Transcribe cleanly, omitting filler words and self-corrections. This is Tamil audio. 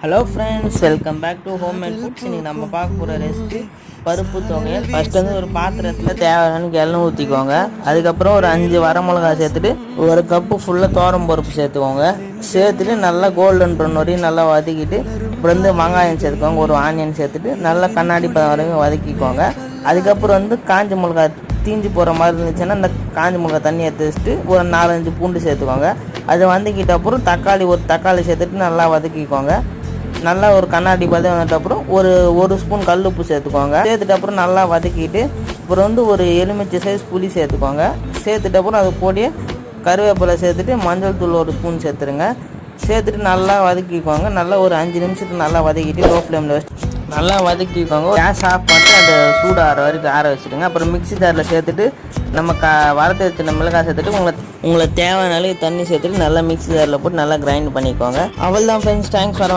Hello friends, welcome back to home and foods. இன்றைக்கி நம்ம பார்க்க போகிற ரெசிபி பருப்பு தொகையல். ஃபஸ்ட்டு வந்து ஒரு பாத்திரத்தில் தேவையான எண்ணெய் ஊற்றிக்கோங்க. அதுக்கப்புறம் ஒரு 5 வரமிளகா சேர்த்துட்டு ஒரு கப்பு ஃபுல்லாக தோரம் பருப்பு சேர்த்துக்கோங்க. சேர்த்துட்டு நல்லா கோல்டன் ப்ரௌன் வரையும் நல்லா வதக்கிட்டு அப்புறம் வந்து வெங்காயம் சேர்த்துக்கோங்க. ஒரு ஆனியன் சேர்த்துட்டு நல்லா கண்ணாடி பதம் வரைக்கும் வதக்கிக்கோங்க. அதுக்கப்புறம் வந்து காஞ்ச மிளகா தீஞ்சு போகிற மாதிரி இருந்துச்சுன்னா இந்த காஞ்ச மிளகா தண்ணியை எடுத்து ஒரு 4-5 பூண்டு சேர்த்துக்கோங்க. அது வதக்கிட்ட அப்புறம் ஒரு தக்காளி சேர்த்துட்டு நல்லா வதக்கிக்கோங்க. நல்லா ஒரு கண்ணாடி பதம் வந்துட்டப்புறம் ஒரு ஸ்பூன் கல் உப்பு சேர்த்துக்கோங்க. சேர்த்துட்டு அப்புறம் நல்லா வதக்கிட்டு அப்புறம் வந்து ஒரு எலுமிச்சை சைஸ் புளி சேர்த்துக்கோங்க. சேர்த்துட்டு அப்புறம் அது கூடயே கருவேப்பிலை சேர்த்துட்டு மஞ்சள் தூள் ஒரு ஸ்பூன் சேர்த்துருங்க. சேர்த்துட்டு நல்லா வதக்கிக்கோங்க. நல்லா ஒரு 5 நிமிஷத்துக்கு நல்லா வதக்கிட்டு லோ ஃப்ளேமில் வச்சு நல்லா வதக்கிக்கோங்க. கேஸ் ஆஃப் பண்ணிட்டு அந்த சூடு ஆற வரைக்கும் ஆற வச்சுடுங்க. அப்புறம் மிக்ஸி ஜாரில் சேர்த்துட்டு நம்ம வறுத்து வச்சுன மிளகாய் சேர்த்துட்டு உங்களுக்கு தேவையான அளவு தண்ணி சேர்த்துட்டு நல்லா மிக்ஸி ஜாரில் போட்டு நல்லா கிரைண்ட் பண்ணிக்கோங்க. அவள் தான் ஃப்ரெண்ட்ஸ், தேங்க்ஸ் ஃபார்